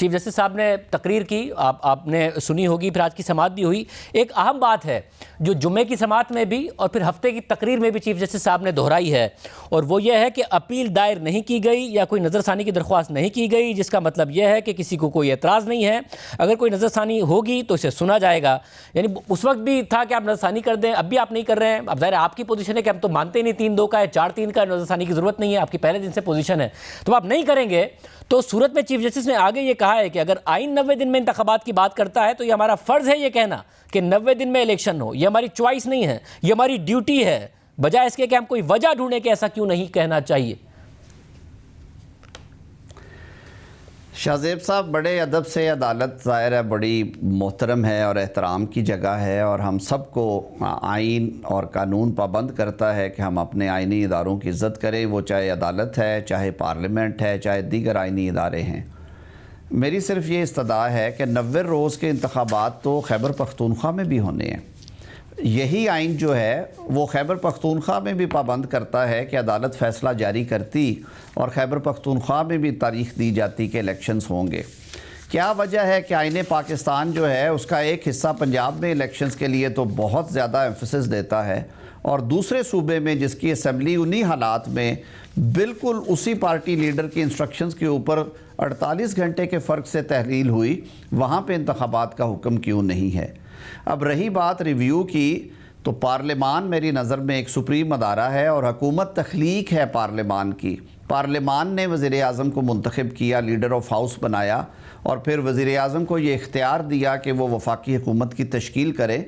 Chief justice صاحب نے تقریر کی، آپ نے سنی ہوگی، پھر آج کی سماعت بھی ہوئی. ایک اہم بات ہے جو جمعے کی سماعت میں بھی اور پھر ہفتے کی تقریر میں بھی چیف جسٹس صاحب نے دہرائی ہے، اور وہ یہ ہے کہ اپیل دائر نہیں کی گئی یا کوئی نظر ثانی کی درخواست نہیں کی گئی، جس کا مطلب یہ ہے کہ کسی کو کوئی اعتراض نہیں ہے. اگر کوئی نظر ثانی ہوگی تو اسے سنا جائے گا. یعنی اس وقت بھی تھا کہ آپ نظر ثانی کر دیں، اب بھی آپ نہیں کر رہے ہیں. اب ظاہر آپ کی پوزیشن ہے کہ ہم تو مانتے ہی نہیں 3-2 کا ہے، 4-3 کا نظر ثانی کی ضرورت نہیں ہے، آپ کی پہلے دن سے پوزیشن ہے، تو آپ نہیں کریں گے. تو صورت میں چیف جسٹس نے آگے یہ کہا ہے کہ اگر آئین 90 دن میں انتخابات کی بات کرتا ہے تو یہ ہمارا فرض ہے یہ کہنا کہ 90 دن میں الیکشن ہو. یہ ہماری چوائس نہیں ہے، یہ ہماری ڈیوٹی ہے، بجائے اس کے کہ ہم کوئی وجہ ڈھونڈیں کہ ایسا کیوں نہیں کہنا چاہیے. شاہ زیب صاحب، بڑے ادب سے عدالت ظاہر ہے بڑی محترم ہے اور احترام کی جگہ ہے، اور ہم سب کو آئین اور قانون پابند کرتا ہے کہ ہم اپنے آئینی اداروں کی عزت کریں، وہ چاہے عدالت ہے، چاہے پارلیمنٹ ہے، چاہے دیگر آئینی ادارے ہیں. میری صرف یہ استدعا ہے کہ 90 روز کے انتخابات تو خیبر پختونخوا میں بھی ہونے ہیں. یہی آئین جو ہے وہ خیبر پختونخوا میں بھی پابند کرتا ہے کہ عدالت فیصلہ جاری کرتی اور خیبر پختونخوا میں بھی تاریخ دی جاتی کہ الیکشنز ہوں گے. کیا وجہ ہے کہ آئین پاکستان جو ہے اس کا ایک حصہ پنجاب میں الیکشنز کے لیے تو بہت زیادہ ایمفیسس دیتا ہے، اور دوسرے صوبے میں جس کی اسمبلی انہی حالات میں بالکل اسی پارٹی لیڈر کی انسٹرکشنز کے اوپر 48 گھنٹے کے فرق سے تحلیل ہوئی، وہاں پہ انتخابات کا حکم کیوں نہیں ہے؟ اب رہی بات ریویو کی، تو پارلیمان میری نظر میں ایک سپریم ادارہ ہے اور حکومت تخلیق ہے پارلیمان کی. پارلیمان نے وزیر اعظم کو منتخب کیا، لیڈر آف ہاؤس بنایا، اور پھر وزیر اعظم کو یہ اختیار دیا کہ وہ وفاقی حکومت کی تشکیل کرے.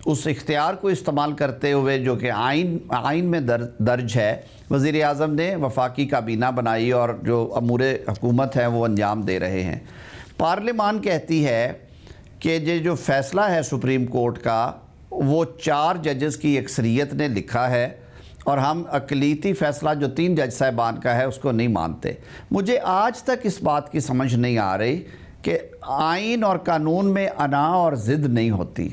اس اختیار کو استعمال کرتے ہوئے جو کہ آئین میں درج ہے، وزیر اعظم نے وفاقی کابینہ بنائی اور جو امور حکومت ہیں وہ انجام دے رہے ہیں. پارلیمان کہتی ہے کہ یہ جو فیصلہ ہے سپریم کورٹ کا وہ 4 ججز کی اکثریت نے لکھا ہے، اور ہم اقلیتی فیصلہ جو 3 جج صاحبان کا ہے اس کو نہیں مانتے. مجھے آج تک اس بات کی سمجھ نہیں آ رہی کہ آئین اور قانون میں انا اور ضد نہیں ہوتی.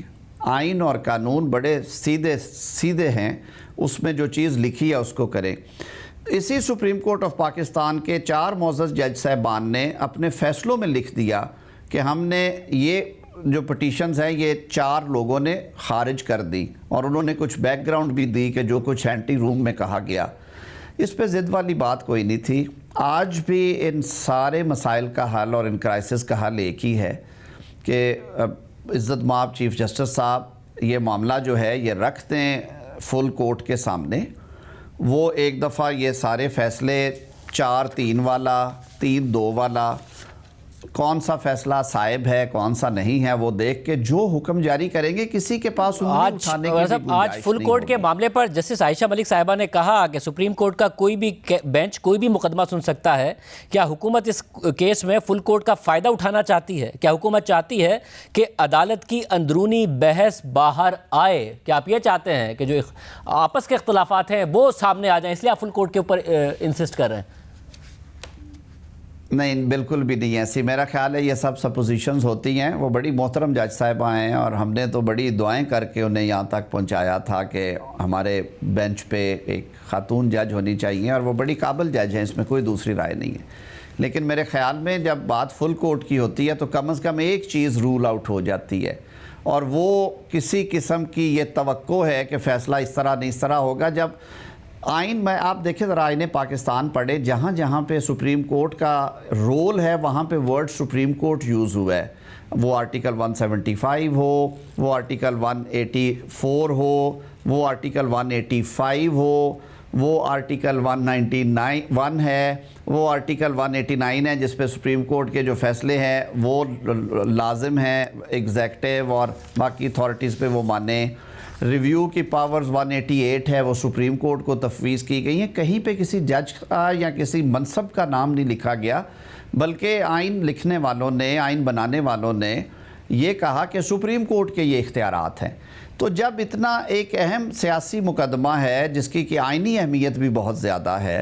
آئین اور قانون بڑے سیدھے ہیں، اس میں جو چیز لکھی ہے اس کو کریں. اسی سپریم کورٹ آف پاکستان کے 4 معزز جج صاحبان نے اپنے فیصلوں میں لکھ دیا کہ ہم نے یہ جو پٹیشنز ہیں یہ 4 لوگوں نے خارج کر دی، اور انہوں نے کچھ بیک گراؤنڈ بھی دی کہ جو کچھ اینٹی روم میں کہا گیا. اس پہ ضد والی بات کوئی نہیں تھی. آج بھی ان سارے مسائل کا حل اور ان کرائسس کا حل ایک ہی ہے کہ عزت مآب چیف جسٹس صاحب یہ معاملہ جو ہے یہ رکھ دیں فل کورٹ کے سامنے. وہ ایک دفعہ یہ سارے فیصلے 4-3 والا، 3-2 والا، کون سا فیصلہ صائب ہے کون سا نہیں ہے وہ دیکھ کے جو حکم جاری کریں گے، کسی کے پاس انگلی اٹھانے کی بھی گنجائش آج فل نہیں کورٹ کے ہوگی. معاملے پر جسٹس عائشہ ملک صاحبہ نے کہا کہ سپریم کورٹ کا کوئی بھی بینچ کوئی بھی مقدمہ سن سکتا ہے. کیا حکومت اس کیس میں فل کورٹ کا فائدہ اٹھانا چاہتی ہے؟ کیا حکومت چاہتی ہے کہ عدالت کی اندرونی بحث باہر آئے؟ کیا آپ یہ چاہتے ہیں کہ جو آپس کے اختلافات ہیں وہ سامنے آ جائیں، اس لیے آپ فل کورٹ کے اوپر انسسٹ کر رہے ہیں؟ نہیں، بالکل بھی نہیں ایسی. میرا خیال ہے یہ سب سپوزیشنز ہوتی ہیں. وہ بڑی محترم جج صاحبہ ہیں اور ہم نے تو بڑی دعائیں کر کے انہیں یہاں تک پہنچایا تھا کہ ہمارے بینچ پہ ایک خاتون جج ہونی چاہیے، اور وہ بڑی قابل جج ہیں، اس میں کوئی دوسری رائے نہیں ہے. لیکن میرے خیال میں جب بات فل کورٹ کی ہوتی ہے تو کم از کم ایک چیز رول آؤٹ ہو جاتی ہے، اور وہ کسی قسم کی یہ توقع ہے کہ فیصلہ اس طرح نہیں اس طرح ہوگا. جب آئین میں آپ دیکھیں ذرا آئین پاکستان پڑھے، جہاں جہاں پہ سپریم کورٹ کا رول ہے وہاں پہ ورڈ سپریم کورٹ یوز ہوا ہے. وہ آرٹیکل 175 ہو، وہ آرٹیکل 184 ہو، وہ آرٹیکل 185 ہو، وہ آرٹیکل 199 ہے، وہ آرٹیکل 189 ہے جس پہ سپریم کورٹ کے جو فیصلے ہیں وہ لازم ہیں ایگزیکٹو اور باقی اتھارٹیز پہ وہ مانیں. ریویو کی پاورز 188 ہے، وہ سپریم کورٹ کو تفویض کی گئی ہیں. کہیں پہ کسی جج کا یا کسی منصب کا نام نہیں لکھا گیا، بلکہ آئین لکھنے والوں نے، آئین بنانے والوں نے یہ کہا کہ سپریم کورٹ کے یہ اختیارات ہیں. تو جب اتنا ایک اہم سیاسی مقدمہ ہے جس کی کہ آئینی اہمیت بھی بہت زیادہ ہے،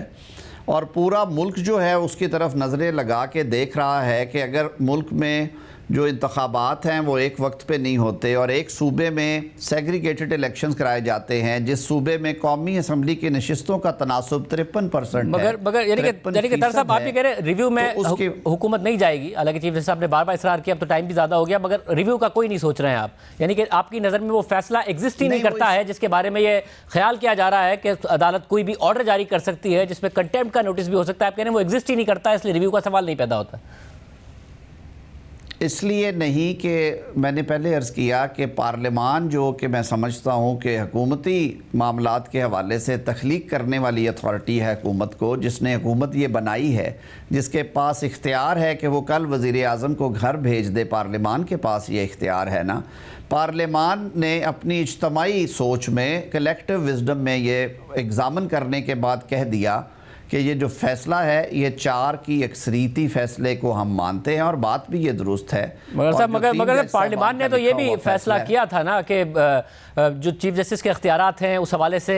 اور پورا ملک جو ہے اس کی طرف نظریں لگا کے دیکھ رہا ہے کہ اگر ملک میں جو انتخابات ہیں وہ ایک وقت پہ نہیں ہوتے، اور ایک صوبے میں سیگریگیٹڈ الیکشنز کرائے جاتے ہیں جس صوبے میں قومی اسمبلی کی نشستوں کا تناسب 53% ہے۔ مگر یعنی کہ طرز صاحب آپ یہ کہہ رہے ہیں ریویو میں حکومت نہیں جائے گی، حالانکہ چیف جسٹس صاحب نے بار بار اصرار کیا، اب تو ٹائم بھی زیادہ ہو گیا، مگر ریویو کا کوئی نہیں سوچ رہے ہیں آپ، یعنی کہ آپ کی نظر میں وہ فیصلہ ایگزسٹ ہی نہیں کرتا ہے جس کے بارے میں یہ خیال کیا جا رہا ہے کہ عدالت کوئی بھی آرڈر جاری کر سکتی ہے جس میں کنٹیمپٹ کا نوٹس بھی ہو سکتا ہے، آپ کہہ رہے ہیں وہ ایگزسٹ ہی نہیں کرتا ہے، اس لیے ریویو کا سوال نہیں پیدا ہوتا۔ اس لیے نہیں کہ میں نے پہلے عرض کیا کہ پارلیمان جو کہ میں سمجھتا ہوں کہ حکومتی معاملات کے حوالے سے تخلیق کرنے والی اتھارٹی ہے حکومت کو، جس نے حکومت یہ بنائی ہے، جس کے پاس اختیار ہے کہ وہ کل وزیر اعظم کو گھر بھیج دے، پارلیمان کے پاس یہ اختیار ہے نا۔ پارلیمان نے اپنی اجتماعی سوچ میں، کلیکٹیو وزڈم میں یہ ایگزامن کرنے کے بعد کہہ دیا کہ یہ جو فیصلہ ہے یہ 4 کی اکثریتی فیصلے کو ہم مانتے ہیں، اور بات بھی یہ درست ہے۔ مگر پارلیمان نے تو یہ بھی فیصلہ کیا تھا نا کہ جو چیف جسٹس کے اختیارات ہیں اس حوالے سے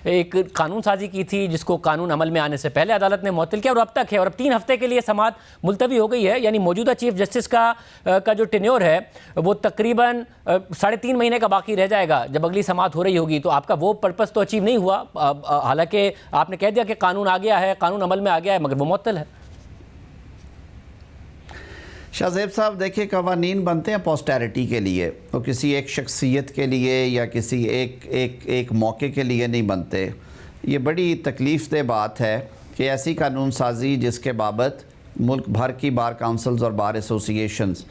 ایک قانون سازی کی تھی جس کو قانون عمل میں آنے سے پہلے عدالت نے معطل کیا، اور اب تک ہے، اور اب 3 ہفتے کے لیے سماعت ملتوی ہو گئی ہے، یعنی موجودہ چیف جسٹس کا جو ٹینیور ہے وہ تقریباً 3.5 مہینے کا باقی رہ جائے گا جب اگلی سماعت ہو رہی ہوگی، تو آپ کا وہ پرپس تو اچیو نہیں ہوا، حالانکہ آپ نے کہہ دیا کہ قانون آ گیا ہے، قانون عمل میں آ گیا ہے، مگر وہ معطل ہے۔ شاہ زیب صاحب دیکھیں، قوانین بنتے ہیں پوسٹیریٹی کے لیے، تو کسی ایک شخصیت کے لیے یا کسی ایک موقع کے لیے نہیں بنتے۔ یہ بڑی تکلیف دہ بات ہے کہ ایسی قانون سازی جس کے بابت ملک بھر کی بار کاؤنسلز اور بار ایسوسییشنز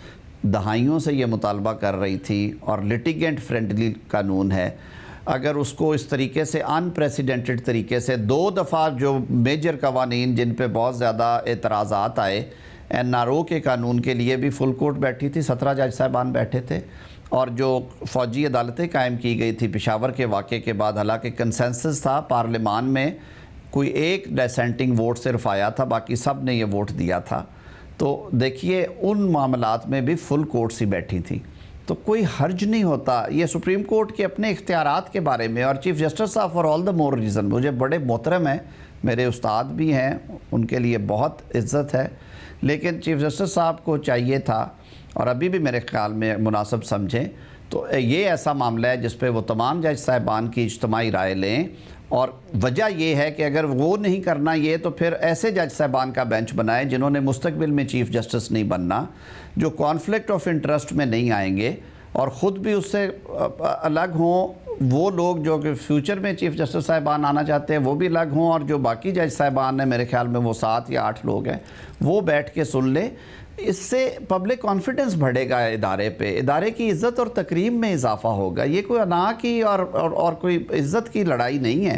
دہائیوں سے یہ مطالبہ کر رہی تھی، اور لٹیگنٹ فرینڈلی قانون ہے، اگر اس کو اس طریقے سے ان پریسیڈنٹڈ طریقے سے 2 دفعہ جو میجر قوانین جن پہ بہت زیادہ اعتراضات آئے، NRO کے قانون کے لیے بھی فل کورٹ بیٹھی تھی، 17 جج صاحبان بیٹھے تھے، اور جو فوجی عدالتیں قائم کی گئی تھی پشاور کے واقعے کے بعد، حالانکہ کنسنسس تھا پارلیمان میں، کوئی ایک ڈیسینٹنگ ووٹ صرف آیا تھا، باقی سب نے یہ ووٹ دیا تھا، تو دیکھیے ان معاملات میں بھی فل کورٹس ہی بیٹھی تھی، تو کوئی حرج نہیں ہوتا۔ یہ سپریم کورٹ کے اپنے اختیارات کے بارے میں، اور چیف جسٹس صاحب for all the more reason مجھے بڑے محترم ہیں، میرے استاد بھی ہیں، ان کے لیے بہت عزت ہے، لیکن چیف جسٹس صاحب کو چاہیے تھا، اور ابھی بھی میرے خیال میں مناسب سمجھیں، تو یہ ایسا معاملہ ہے جس پہ وہ تمام جج صاحبان کی اجتماعی رائے لیں، اور وجہ یہ ہے کہ اگر وہ نہیں کرنا یہ، تو پھر ایسے جج صاحبان کا بینچ بنائے جنہوں نے مستقبل میں چیف جسٹس نہیں بننا، جو کانفلکٹ آف انٹرسٹ میں نہیں آئیں گے اور خود بھی اس سے الگ ہوں، وہ لوگ جو کہ فیوچر میں چیف جسٹس صاحبان آنا چاہتے ہیں وہ بھی الگ ہوں، اور جو باقی جج صاحبان ہیں میرے خیال میں وہ 7 یا 8 لوگ ہیں، وہ بیٹھ کے سن لیں۔ اس سے پبلک کانفیڈنس بڑھے گا ادارے پہ، ادارے کی عزت اور تکریم میں اضافہ ہوگا۔ یہ کوئی انا کی اور کوئی عزت کی لڑائی نہیں ہے۔